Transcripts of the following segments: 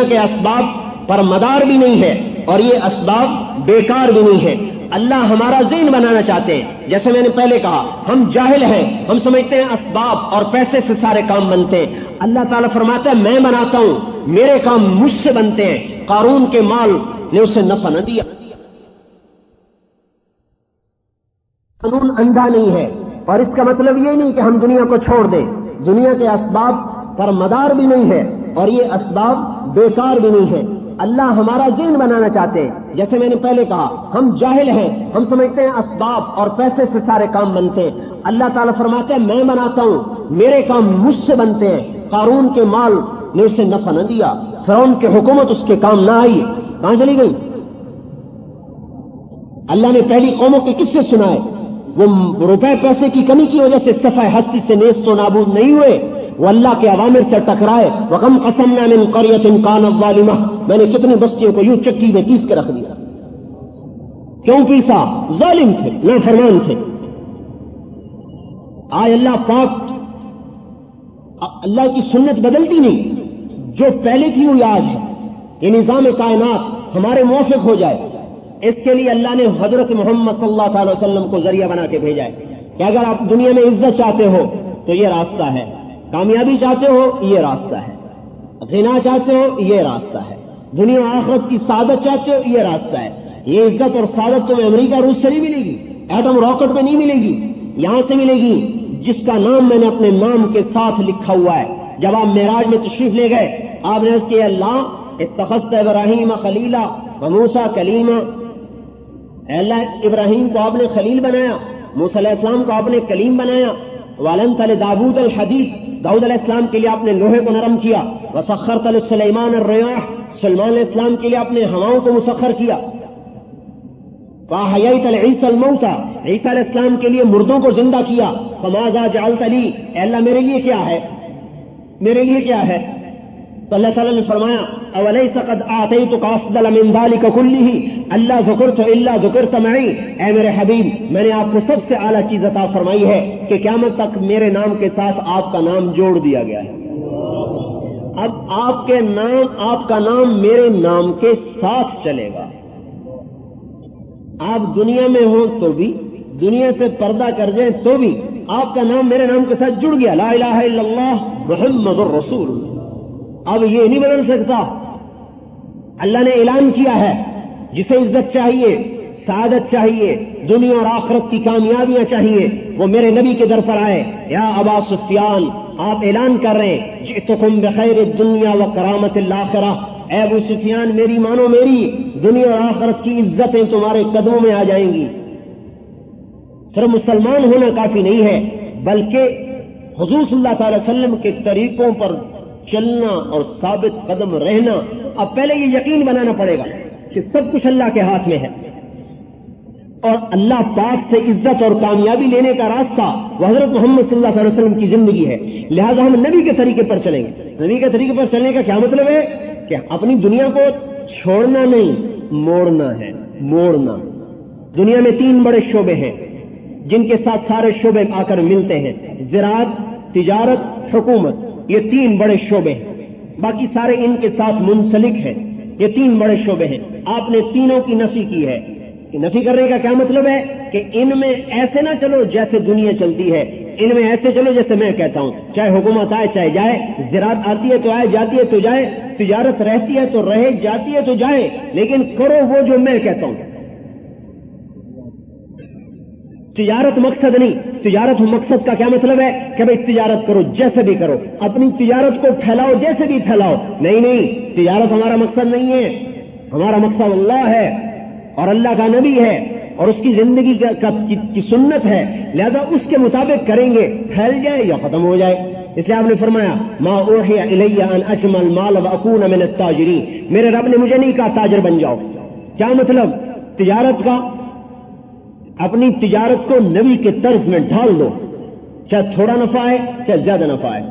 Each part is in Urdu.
کے اسباب پر مدار بھی نہیں ہے اور یہ اسباب بیکار بھی نہیں ہے۔ اللہ ہمارا ذہن بنانا چاہتے ہیں۔ جیسے میں نے پہلے کہا، ہم جاہل ہیں، ہم سمجھتے ہیں اسباب اور پیسے سے سارے کام بنتے ہیں۔ اللہ تعالیٰ فرماتا ہے میں بناتا ہوں، میرے کام مجھ سے بنتے ہیں۔ قارون کے مال نے اسے نفع نہ دیا۔ قانون اندھا نہیں ہے، اور اس کا مطلب یہ نہیں کہ ہم دنیا کو چھوڑ دیں۔ دنیا کے اسباب پر مدار بھی نہیں ہے اور یہ اسباب بیکار بھی نہیں ہے۔ اللہ ہمارا ذہن بنانا چاہتے ہیں۔ جیسے میں نے پہلے کہا، ہم جاہل ہیں، ہم سمجھتے ہیں اسباب اور پیسے سے سارے کام بنتے ہیں۔ اللہ تعالیٰ فرماتے ہیں میں بناتا ہوں، میرے کام مجھ سے بنتے ہیں۔ قارون کے مال نے اسے نفع نہ دیا، فرعون کی حکومت اس کے کام نہ آئی۔ کہاں چلی گئی؟ اللہ نے پہلی قوموں کے قصے سنائے، وہ روپے پیسے کی کمی کی وجہ سے صفحہ ہستی سے نیست و نابود نہیں ہوئے، وہ اللہ کے اوامر سے ٹکرائے۔ وَكَمْ قَسَمْنَا مِنْ قَرْيَةٍ كَانَتْ ظَالِمَةً، میں نے کتنی بستیوں کو یوں چکی میں پیس کے رکھ دیا۔ کیوں پیسا؟ ظالم تھے، نافرمان تھے۔ آج اللہ پاک، اللہ کی سنت بدلتی نہیں، جو پہلے تھی وہی آج ہے۔ یہ نظام کائنات ہمارے موافق ہو جائے، اس کے لیے اللہ نے حضرت محمد صلی اللہ علیہ وسلم کو ذریعہ بنا کے بھیجا ہے کہ اگر آپ دنیا میں عزت چاہتے ہو تو یہ راستہ ہے، کامیابی چاہتے ہو یہ راستہ ہے، غنا چاہتے ہو یہ راستہ ہے، دنیا و آخرت کی سعادت چاہتے ہو یہ راستہ ہے۔ یہ عزت اور سعادت تمہیں امریکہ روس سے نہیں ملے گی، ایٹم راکٹ میں نہیں ملے گی، یہاں سے ملے گی جس کا نام میں نے اپنے نام کے ساتھ لکھا ہوا ہے۔ جب آپ معراج میں تشریف لے گئے، آپ نے عرض کیا اللہ اتخذت ابراہیم خلیلا وموسیٰ کلیما، اے اللہ ابراہیم کو آپ نے خلیل بنایا، موسیٰ علیہ السلام کو آپ نے کلیم بنایا، وَعَلَمْتَ لِدَاوُودَ الْحَدِيدَ، داؤد علیہ السلام کے لیے آپ نے لوہے کو نرم کیا، وَسَخَّرْتَ لِسُلَيْمَانَ الرِّيَاحَ، سلیمان علیہ السلام کے لیے آپ نے ہواؤں کو مسخر کیا، وَأَحْيَيْتَ لِعِيسَى الْمَوْتَى، عیسیٰ علیہ السلام کے لیے مردوں کو زندہ کیا، فَمَاذَا جَعَلْتَ لِي، اے اللہ میرے لیے کیا ہے، میرے لیے کیا ہے؟ تو اللہ تعالیٰ نے فرمایا اَوَلَيْسَ قَدْ آتَيْتُكَ أَفْضَلَ مِنْ ذَلِكَ كُلِّهِ أَلَّا ذُكِرْتُ إِلَّا ذُكِرْتَ مَعِي، اے میرے حبیب میں نے آپ کو سب سے اعلیٰ چیز عطا فرمائی ہے کہ قیامت تک میرے نام کے ساتھ آپ کا نام جوڑ دیا گیا ہے۔ اب آپ کے نام، آپ کا نام میرے نام کے ساتھ چلے گا۔ آپ دنیا میں ہوں تو بھی، دنیا سے پردہ کر جائیں تو بھی آپ کا نام میرے نام کے ساتھ جڑ گیا، لا الہ الا اللہ محمد الرسول اللہ۔ اب یہ نہیں بدل سکتا۔ اللہ نے اعلان کیا ہے جسے عزت چاہیے، سعادت چاہیے، دنیا اور آخرت کی کامیابیاں چاہیے، وہ میرے نبی کے در پر آئے۔ یا ابا سفیان، آپ اعلان کر رہے ہیں جئتکم بخیر الدنیا و کرامت الآخرہ، اے ابو سفیان میری مانو، میری دنیا اور آخرت کی عزتیں تمہارے قدموں میں آ جائیں گی۔ صرف مسلمان ہونا کافی نہیں ہے، بلکہ حضور صلی اللہ تعالی وسلم کے طریقوں پر چلنا اور ثابت قدم رہنا۔ اب پہلے یہ یقین بنانا پڑے گا کہ سب کچھ اللہ کے ہاتھ میں ہے، اور اللہ پاک سے عزت اور کامیابی لینے کا راستہ وہ حضرت محمد صلی اللہ علیہ وسلم کی زندگی ہے، لہٰذا ہم نبی کے طریقے پر چلیں گے۔ نبی کے طریقے پر چلنے کا کیا مطلب ہے کہ اپنی دنیا کو چھوڑنا نہیں، موڑنا ہے، موڑنا۔ دنیا میں 3 بڑے شعبے ہیں جن کے ساتھ سارے شعبے آ کر ملتے ہیں، زراعت، تجارت، حکومت، یہ 3 بڑے شعبے ہیں، باقی سارے ان کے ساتھ منسلک ہیں۔ یہ 3 بڑے شعبے ہیں، آپ نے تینوں کی نفی کی ہے۔ نفی کرنے کا کیا مطلب ہے کہ ان میں ایسے نہ چلو جیسے دنیا چلتی ہے، ان میں ایسے چلو جیسے میں کہتا ہوں، چاہے حکومت آئے چاہے جائے، زراعت آتی ہے تو آئے، جاتی ہے تو جائے، تجارت رہتی ہے تو رہے، جاتی ہے تو جائے، لیکن کرو وہ جو میں کہتا ہوں۔ تجارت مقصد نہیں، تجارت مقصد کا کیا مطلب ہے کہ بھئی تجارت کرو، جیسے بھی کرو، اپنی تجارت کو پھیلاؤ، جیسے بھی پھیلاؤ۔ نہیں نہیں، تجارت ہمارا مقصد نہیں ہے، ہمارا مقصد اللہ ہے اور اللہ کا نبی ہے اور اس کی زندگی کی سنت ہے، لہذا اس کے مطابق کریں گے، پھیل جائے یا ختم ہو جائے۔ اس لیے آپ نے فرمایا ما اوحی الی ان اجمع المال واکون من التاجرین، میرے رب نے مجھے نہیں کہا تاجر بن جاؤ۔ کیا مطلب؟ تجارت کا، اپنی تجارت کو نبی کے طرز میں ڈھال دو، چاہے تھوڑا نفع ہے چاہے زیادہ نفع ہے۔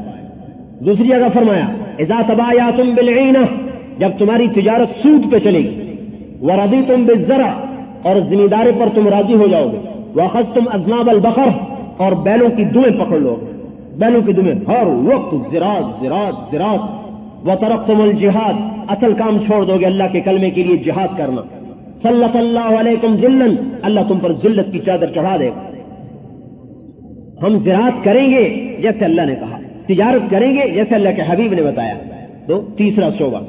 دوسری جگہ فرمایا اذا تبایعتم بالعینہ، جب تمہاری تجارت سود پہ چلے گی، ورضیتم بالزرع، اور زمینداری پر تم راضی ہو جاؤ گے، واخذتم اذناب البقر، اور بیلوں کی دمیں پکڑ لو، بیلوں کی دمیں، ہر وقت زراعت زراعت زراعت، وترکتم الجہاد، اصل کام چھوڑ دو گے اللہ کے کلمے کے لیے جہاد کرنا، سلط اللہ علیکم ذلا، اللہ تم پر ذلت کی چادر چڑھا دے گا۔ ہم زراعت کریں گے جیسے اللہ نے کہا، تجارت کریں گے جیسے اللہ کے حبیب نے بتایا۔ تو تیسرا شعبہ،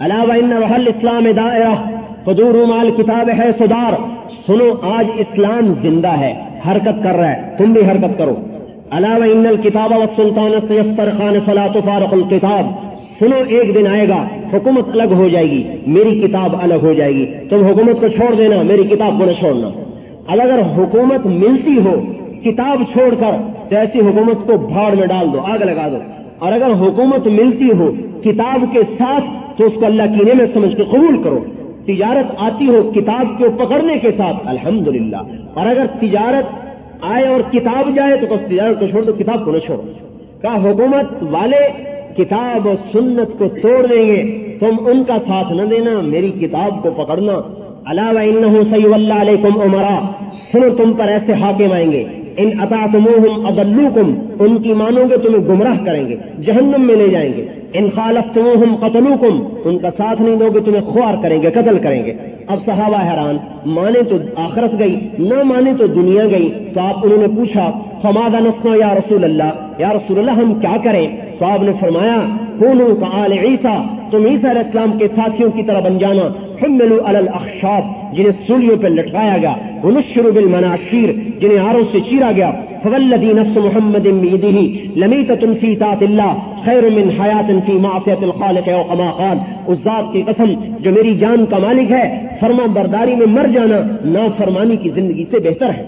الا وان روح الاسلام دائرہ حضور مال کتاب ہے صدار، سنو آج اسلام زندہ ہے، حرکت کر رہا ہے، تم بھی حرکت کرو۔ الا وان الکتاب والسلطان سیفترقان فلا تفارق الکتاب، سنو ایک دن آئے گا حکومت الگ ہو جائے گی، میری کتاب الگ ہو جائے گی، تم حکومت کو چھوڑ دینا، میری کتاب کو نہ چھوڑنا۔ اب اگر حکومت ملتی ہو کتاب چھوڑ کر تو ایسی حکومت کو بھاڑ میں ڈال دو، آگ لگا دو، اور اگر حکومت ملتی ہو کتاب کے ساتھ تو اس کو اللہ کی نعمت سمجھ کے قبول کرو۔ تجارت آتی ہو کتاب کو پکڑنے کے ساتھ الحمدللہ، اور اگر تجارت آئے اور کتاب جائے تو تجارت کو چھوڑ دو، کتاب کو نہ چھوڑو۔ کہا حکومت والے کتاب و سنت کو توڑ دیں گے، تم ان کا ساتھ نہ دینا، میری کتاب کو پکڑنا۔ الا وانہ سیولی علیکم امراء، سنو تم پر ایسے حاکم آئیں گے، ان اطعتموہم اضلوکم، ان کی مانو گے تمہیں گمراہ کریں گے، جہنم میں لے جائیں گے، ان خالفتموہم قتلوکم، ان کا ساتھ نہیں دو گے تمہیں خوار کریں گے، قتل کریں گے۔ اب صحابہ حیران، مانے تو آخرت گئی، نہ مانے تو دنیا گئی۔ تو آپ انہوں نے پوچھا فماذا نصنع یا رسول اللہ، یا رسول اللہ ہم کیا کریں؟ تو آپ نے فرمایا کونوا کآل عیسیٰ، تم عیسیٰ علیہ السلام کے ساتھیوں کی طرح بن جانا، حملوا علی الاخشاب، جنہیں سولیوں پہ لٹکایا گیا، ونشروا بالمناشیر، جنہیں آروں سے چیرا گیا، فوالذی نفس محمد بیدہ لمیتۃ فی طاعۃ اللہ خیر من حیاۃ فی معصیۃ الخالق او کما قال، اس ذات کی قسم جو میری جان کا مالک ہے، فرما برداری میں مر جانا نافرمانی کی زندگی سے بہتر ہے۔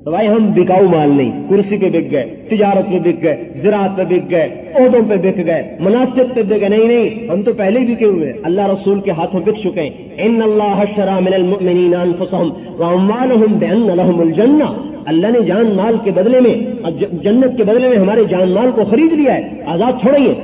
تو بھائی ہم بکاؤ مال نہیں، کرسی پہ بک گئے، تجارت پہ بک گئے، زراعت پہ بک گئے، عہدوں پہ بک گئے، مناصب پہ بک گئے، نہیں، ہم تو پہلے ہی بکے ہوئے، اللہ رسول کے ہاتھوں بک چکے ہیں۔ ان اللہ اشتری من المؤمنین انفسهم واموالهم بان لهم الجنہ، اللہ نے جان مال کے بدلے میں، جنت کے بدلے میں ہمارے جان مال کو خرید لیا ہے، آزاد چھوڑیے۔